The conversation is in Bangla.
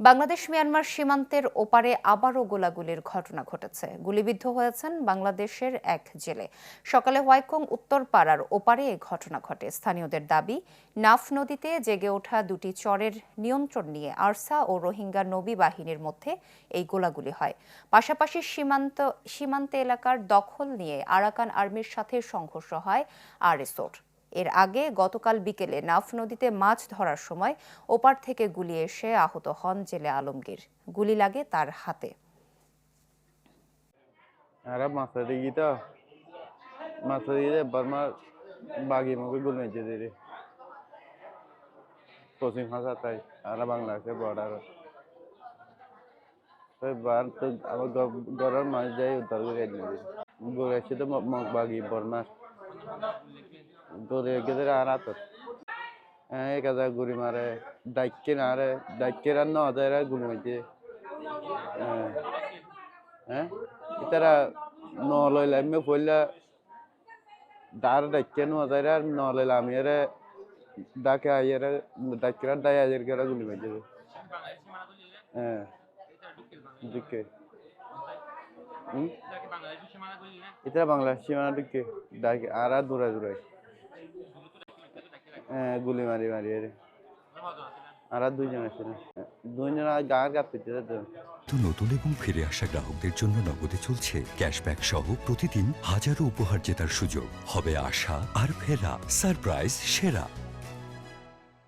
বাংলাদেশ মিয়ানমার সীমান্তের ওপারে আবারও গোলাগুলির ঘটনা ঘটেছে। গুলিবিদ্ধ হয়েছেন বাংলাদেশের এক জেলে। সকালে হোয়াইকং উত্তরপাড়ার ওপারে এই ঘটনা ঘটে। স্থানীয়দের দাবি, নাফ নদীতে জেগে ওঠা দুটি চরের নিয়ন্ত্রণ নিয়ে আরসা ও রোহিঙ্গা নবী বাহিনীর মধ্যে এই গোলাগুলি হয়। পাশাপাশি সীমান্তে এলাকার দখল নিয়ে আরাকান আর্মির সাথে সংঘর্ষ হয় আরএসওর। এর আগে গতকাল বিকেলে নাফ নদীতে মাছ ধরার সময় ওপার থেকে গুলি এসে আহত হন জেলে আলমগীর। গুলি লাগে তার হাতে। আরে মাছ দিকে বর্মা বাগি মুখে গুল মেজে দিরে পশ্চিম ভাষা তাই আর বাংলাদেশের বর্ডার বার তো আমার গরর মাছ যাই উদ্ধার করে এনে গড়েছে তো বাগি বর্মা গড়ে গেলে আর আত এক হাজার গুড়ি মারে ডাইকে আর ন হাজার গুলি মেজে হ্যাঁ ইতারা ন লইলা এমনি পড়লা dar dakke no adara no le la miere dake ayere dakra dai ayer gara guli meje eh dikke itara bangladesh সীমানা dikke dake ara dura dura গুলি মারি মারি এর আর দুইজন আছে দুইজন গার কাঁপতে তো নতুন এবং ফিরে আসা গ্রাহকদের জন্য নগদে চলছে ক্যাশব্যাক সহ প্রতিদিন হাজারো উপহার জেতার সুযোগ। হবে আশা আর ফেরা, সারপ্রাইজ সেরা।